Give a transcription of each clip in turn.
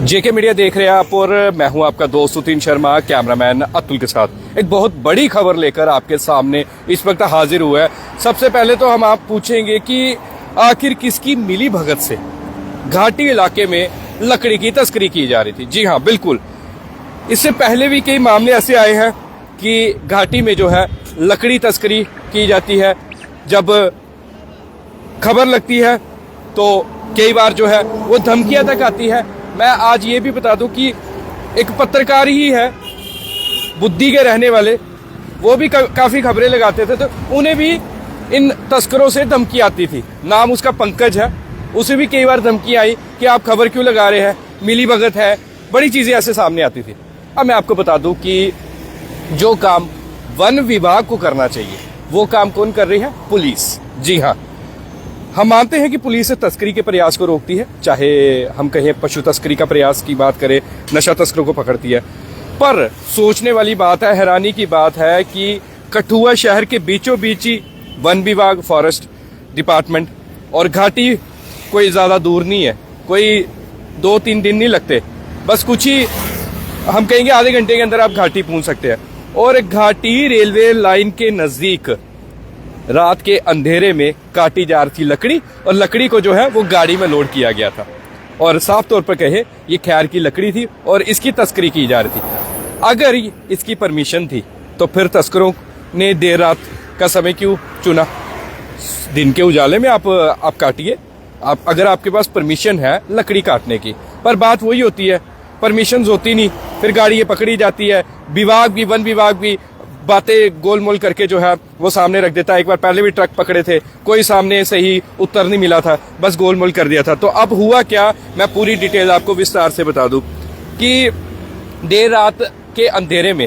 जेके media देख रहे हैं आप और मैं हूं आपका दोस्त सुतीन शर्मा, कैमरामैन अतुल के साथ एक बहुत बड़ी खबर लेकर आपके सामने इस वक्त हाजिर हुआ है। सबसे पहले तो हम आप पूछेंगे कि आखिर किसकी मिली भगत से घाटी इलाके में लकड़ी की तस्करी की जा रही थी। जी हाँ, बिल्कुल। इससे पहले भी कई मामले ऐसे आए हैं कि घाटी में जो है लकड़ी तस्करी की जाती है। जब खबर लगती है तो कई बार जो है वो धमकियां तक आती है। मैं आज ये भी बता दूं कि एक पत्रकार ही है बुद्धि के रहने वाले, वो भी काफी खबरें लगाते थे, तो उन्हें भी इन तस्करों से धमकी आती थी। नाम उसका पंकज है, उसे भी कई बार धमकी आई कि आप खबर क्यों लगा रहे हैं, मिली भगत है, बड़ी चीजें ऐसे सामने आती थी। अब मैं आपको बता दूं कि जो काम वन विभाग को करना चाहिए वो काम कौन कर रही है? पुलिस। जी हाँ, हम मानते हैं कि पुलिस तस्करी के प्रयास को रोकती है, चाहे हम कहें पशु तस्करी का प्रयास की बात करें, नशा तस्करों को पकड़ती है। पर सोचने वाली बात है, हैरानी की बात है कि कठुआ शहर के बीचों बीच ही वन विभाग, फॉरेस्ट डिपार्टमेंट और घाटी कोई ज्यादा दूर नहीं है, कोई 2-3 दिन नहीं लगते, बस कुछ ही हम कहेंगे आधे घंटे के अंदर आप घाटी पहुंच सकते हैं। और घाटी रेलवे लाइन के नजदीक रात के अंधेरे में काटी जा रही थी लकड़ी, और लकड़ी को जो है वो गाड़ी में लोड किया गया था, और साफ तौर पर कहे ये खैर की लकड़ी थी और इसकी तस्करी की जा रही थी। अगर इसकी परमिशन थी तो फिर तस्करों ने देर रात का समय क्यों चुना? दिन के उजाले में आप काटिए, आप अगर आपके पास परमिशन है लकड़ी काटने की। पर बात वही होती है, परमिशन होती नहीं, फिर गाड़ी ये पकड़ी जाती है। विभाग भी, वन विभाग भी बातें गोलमोल करके जो है वो सामने रख देता है। एक बार पहले भी ट्रक पकड़े थे, कोई सामने सही उत्तर नहीं मिला था, बस गोलमोल कर दिया था। तो अब हुआ क्या, मैं पूरी डिटेल आपको विस्तार से बता दूं कि देर रात के अंधेरे में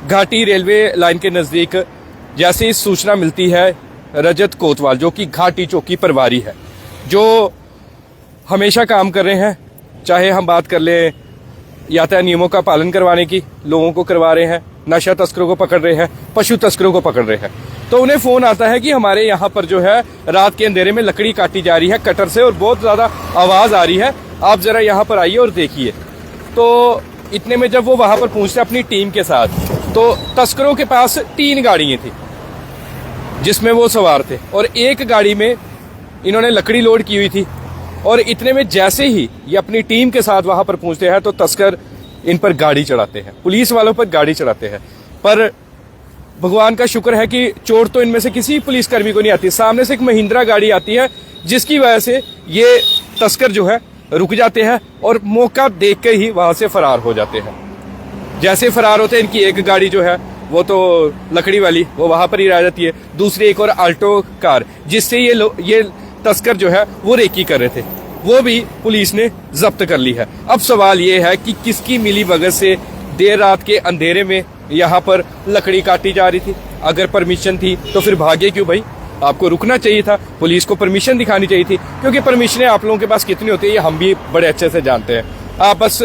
घाटी रेलवे लाइन के नजदीक जैसे ही सूचना मिलती है, रजत कोतवाल जो कि घाटी चौकी प्रभारी है, जो हमेशा काम कर रहे हैं, चाहे हम बात कर लें यातायात नियमों का पालन करवाने की, लोगों को करवा रहे हैं, नशा तस्करों को पकड़ रहे हैं, पशु तस्करों को पकड़ रहे हैं, तो उन्हें फोन आता है कि हमारे यहाँ पर जो है रात के अंधेरे में लकड़ी काटी जा रही है कटर से और बहुत ज्यादा आवाज आ रही है, आप जरा यहाँ पर आइए और देखिए। तो इतने में जब वो वहां पर पहुंचते अपनी टीम के साथ, तो तस्करों के पास 3 गाड़ियां थी जिसमें वो सवार थे, और एक गाड़ी में इन्होंने लकड़ी लोड की हुई थी। और इतने में जैसे ही ये अपनी टीम के साथ वहां पर पहुंचते हैं तो तस्कर इन पर गाड़ी चढ़ाते हैं, पुलिस वालों पर गाड़ी चढ़ाते हैं। पर भगवान का शुक्र है कि चोट तो इनमें से किसी पुलिसकर्मी को नहीं आती। सामने से एक महिंद्रा गाड़ी आती है जिसकी वजह से ये तस्कर जो है रुक जाते हैं और मौका देख के ही वहां से फरार हो जाते हैं। जैसे फरार होते हैं, इनकी एक गाड़ी जो है वो तो लकड़ी वाली वो वहां पर ही रह जाती है, दूसरी एक और आल्टो कार जिससे ये तस्कर जो है वो रेकी कर रहे थे, वो भी पुलिस ने जब्त कर ली है। अब सवाल ये है कि किसकी मिली भगत से देर रात के अंधेरे में यहाँ पर लकड़ी काटी जा रही थी? अगर परमिशन थी तो फिर भागे क्यों भाई? आपको रुकना चाहिए था, पुलिस को परमिशन दिखानी चाहिए थी, क्योंकि परमिशनें आप लोगों के पास कितनी होती है ये हम भी बड़े अच्छे से जानते हैं। आप बस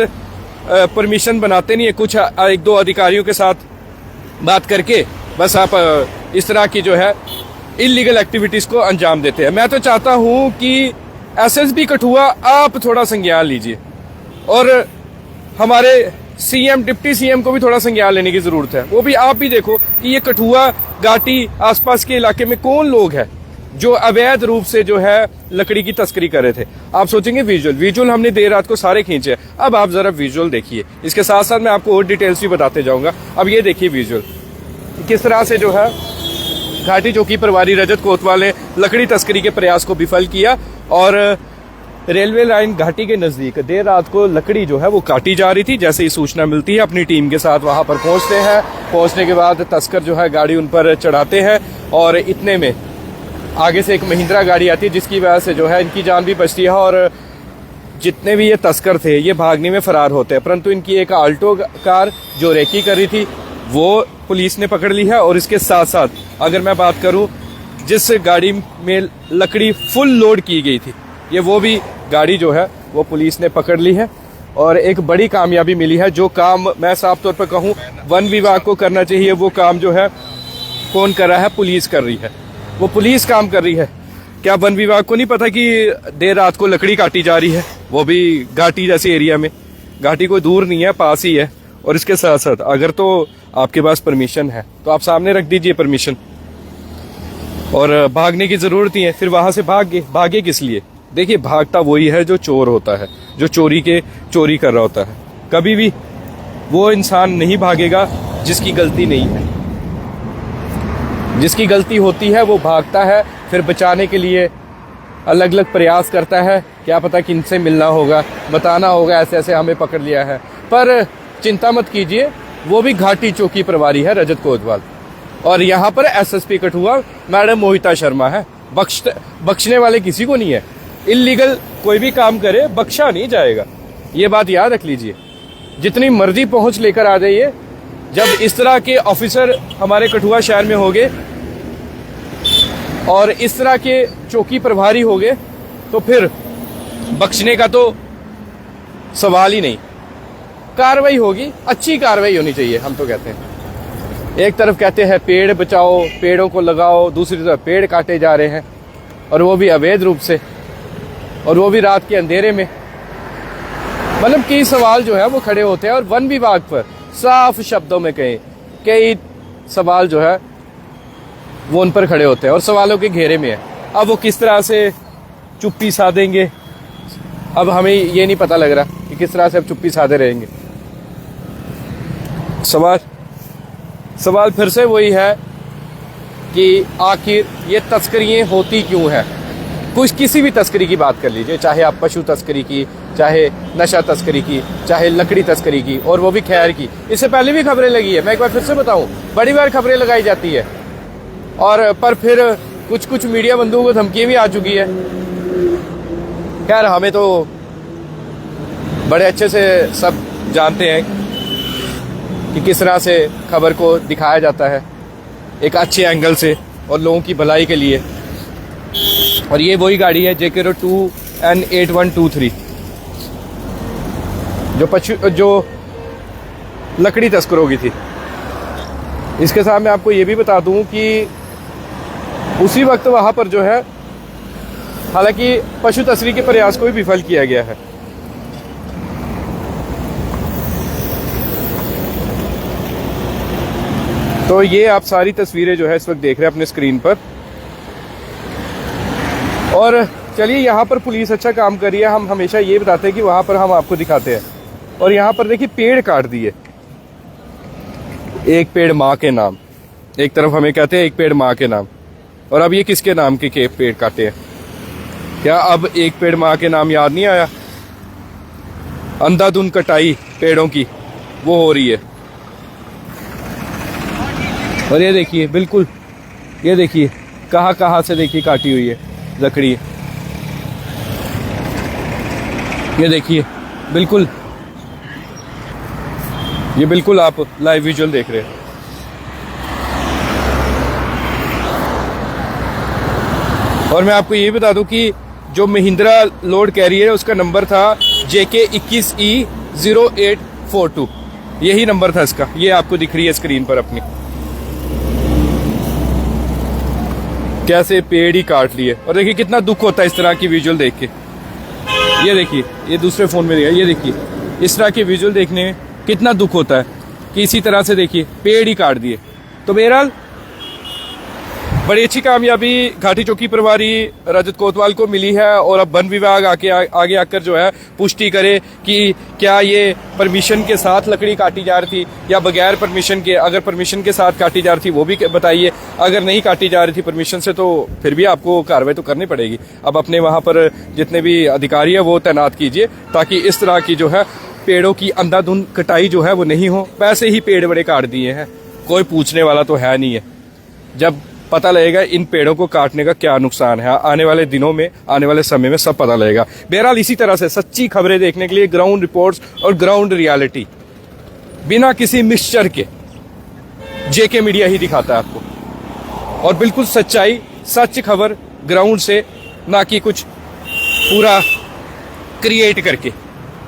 परमिशन बनाते नहीं है, कुछ 1-2 अधिकारियों के साथ बात करके बस आप इस तरह की जो है इलीगल एक्टिविटीज को अंजाम देते हैं। मैं तो चाहता हूं कि एसएसबी कठुआ आप थोड़ा संज्ञान लीजिए, और हमारे सीएम, डिप्टी सीएम को भी थोड़ा संज्ञान लेने की जरूरत है। वो भी आप भी देखो कि ये कठुआ घाटी आसपास के इलाके में कौन लोग हैं जो अवैध रूप से जो है लकड़ी की तस्करी कर रहे थे। आप सोचेंगे विजुअल हमने देर रात को सारे खींचे, अब आप जरा विजुअल देखिए। इसके साथ साथ मैं आपको और डिटेल्स भी बताते जाऊंगा। अब ये देखिए विजुअल किस तरह से जो है घाटी चौकी प्रभारी रजत कोतवाल ने लकड़ी तस्करी के प्रयास को विफल किया, और रेलवे लाइन घाटी के नजदीक देर रात को लकड़ी जो है वो काटी जा रही थी। जैसे ही सूचना मिलती है अपनी टीम के साथ वहां पर पहुंचते हैं, पहुंचने के बाद तस्कर जो है गाड़ी उन पर चढ़ाते हैं, और इतने में आगे से एक महिंद्रा गाड़ी आती है जिसकी वजह से जो है इनकी जान भी बचती है, और जितने भी ये तस्कर थे ये भागने में फरार होते हैं। परंतु इनकी एक आल्टो कार जो रेकी कर रही थी वो पुलिस ने पकड़ ली है, और इसके साथ साथ अगर मैं बात करूं जिस गाड़ी में लकड़ी फुल लोड की गई थी, ये वो भी गाड़ी जो है वो पुलिस ने पकड़ ली है। और एक बड़ी कामयाबी मिली है। जो काम मैं साफ तौर पर कहूं वन विभाग को करना चाहिए, वो काम जो है कौन कर रहा है? पुलिस कर रही है, वो पुलिस काम कर रही है। क्या वन विभाग को नहीं पता कि देर रात को लकड़ी काटी जा रही है, वो भी घाटी जैसे एरिया में? घाटी कोई दूर नहीं है, पास ही है। और इसके साथ साथ अगर तो आपके पास परमिशन है तो आप सामने रख दीजिए परमिशन, और भागने की जरूरत ही है, फिर वहां से भागे किस लिए? देखिए, भागता वही है जो चोर होता है, जो चोरी कर रहा होता है। कभी भी वो इंसान नहीं भागेगा जिसकी गलती नहीं है। जिसकी गलती होती है वो भागता है, फिर बचाने के लिए अलग अलग प्रयास करता है। क्या पता किनसे मिलना होगा, बताना होगा ऐसे ऐसे हमें पकड़ लिया है। पर चिंता मत कीजिए, वो भी घाटी चौकी प्रभारी है रजत कोतवाल, और यहाँ पर एसएसपी कठुआ मैडम मोहिता शर्मा है। बख्शने वाले किसी को नहीं है। इल्लीगल कोई भी काम करे बख्शा नहीं जाएगा, ये बात याद रख लीजिए। जितनी मर्जी पहुंच लेकर आ जाइए, जब इस तरह के ऑफिसर हमारे कठुआ शहर में होंगे और इस तरह के चौकी प्रभारी होंगे, तो फिर बख्शने का तो सवाल ही नहीं। कार्रवाई होगी, अच्छी कार्रवाई होनी चाहिए। हम तो कहते हैं, एक तरफ कहते हैं पेड़ बचाओ, पेड़ों को लगाओ, दूसरी तरफ पेड़ काटे जा रहे हैं, और वो भी अवैध रूप से, और वो भी रात के अंधेरे में। मतलब कई सवाल जो है वो खड़े होते हैं, और वन विभाग पर साफ शब्दों में कई सवाल जो है वो उन पर खड़े होते हैं और सवालों के घेरे में है। अब वो किस तरह से चुप्पी साधेंगे, अब हमें ये नहीं पता लग रहा कि किस तरह से अब चुप्पी साधे रहेंगे। सवाल फिर से वही है कि आखिर ये तस्करियां होती क्यों है? कुछ किसी भी तस्करी की बात कर लीजिए, चाहे आप पशु तस्करी की, चाहे नशा तस्करी की, चाहे लकड़ी तस्करी की, और वो भी खैर की। इससे पहले भी खबरें लगी है, मैं एक बार फिर से बताऊं, बड़ी बार खबरें लगाई जाती है, और पर फिर कुछ मीडिया बंधुओं को धमकियां भी आ चुकी है। खैर, हमें तो बड़े अच्छे से सब जानते हैं कि किस तरह से खबर को दिखाया जाता है, एक अच्छे एंगल से और लोगों की भलाई के लिए। और ये वही गाड़ी है JK 2N8123 जो लकड़ी तस्करों की थी। इसके साथ मैं आपको ये भी बता दूं कि उसी वक्त वहां पर जो है, हालांकि पशु तस्करी के प्रयास को भी विफल किया गया है। तो ये आप सारी तस्वीरें जो है इस वक्त देख रहे हैं अपने स्क्रीन पर। और चलिए, यहाँ पर पुलिस अच्छा काम कर रही है, हम हमेशा ये बताते हैं कि वहां पर हम आपको दिखाते हैं। और यहाँ पर देखिए, पेड़ काट दिए, एक पेड़ माँ के नाम, एक तरफ हमें कहते हैं एक पेड़ माँ के नाम, और अब ये किसके नाम के पेड़ काटे हैं? क्या अब एक पेड़ माँ के नाम याद नहीं आया? अंधाधुंध कटाई पेड़ों की वो हो रही है। और ये देखिए, बिल्कुल ये देखिए कहाँ से देखिए काटी हुई है लकड़ी। ये देखिए, बिल्कुल ये बिल्कुल आप लाइव विजुअल देख रहे हैं। और मैं आपको ये बता दूं कि जो महिंद्रा लोड कैरियर है उसका नंबर था JK 21E0842, यही नंबर था इसका। ये आपको दिख रही है स्क्रीन पर अपनी। कैसे पेड़ ही काट लिए, और देखिए कितना दुख होता है इस तरह की विजुअल देख के। ये देखिए, ये दूसरे फोन में देखिए, ये देखिए इस तरह के विजुअल देखने में कितना दुख होता है कि इसी तरह से देखिए पेड़ ही काट दिए। तो बहरहाल बड़ी अच्छी कामयाबी घाटी चौकी प्रभारी रजत कोतवाल को मिली है, और अब वन विभाग आगे आकर जो है पुष्टि करे कि क्या ये परमिशन के साथ लकड़ी काटी जा रही थी या बगैर परमिशन के। अगर परमिशन के साथ काटी जा रही थी वो भी बताइए, अगर नहीं काटी जा रही थी परमिशन से तो फिर भी आपको कार्रवाई तो करनी पड़ेगी। अब अपने वहाँ पर जितने भी अधिकारी है वो तैनात कीजिए, ताकि इस तरह की जो है पेड़ों की अंधाधुंध कटाई जो है वो नहीं हो। वैसे ही पेड़ बड़े काट दिए हैं, कोई पूछने वाला तो है नहीं है। जब पता लगेगा इन पेड़ों को काटने का क्या नुकसान है, आने वाले दिनों में, आने वाले समय में सब पता लगेगा। बहरहाल इसी तरह से सच्ची खबरें देखने के लिए ग्राउंड रिपोर्ट्स और ग्राउंड रियलिटी बिना किसी मिक्सचर के JK मीडिया ही दिखाता है आपको, और बिल्कुल सच्चाई, सच खबर ग्राउंड से, ना कि कुछ पूरा क्रिएट करके।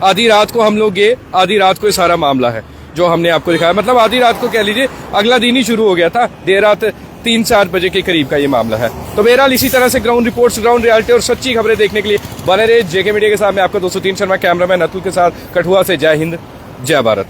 आधी रात को हम लोग गए, आधी रात को ये सारा मामला है जो हमने आपको दिखाया। मतलब आधी रात को कह लीजिए, अगला दिन ही शुरू हो गया था। देर रात 3-4 बजे के करीब का ये मामला है। तो बहरहाल इसी तरह से ग्राउंड रिपोर्ट्स, ग्राउंड रियलिटी और सच्ची खबरें देखने के लिए बने रहे जेके मीडिया के साथ। मैं आपका 203 शर्मा कैमरामैन अतुल के साथ कठुआ से। जय हिंद, जय भारत।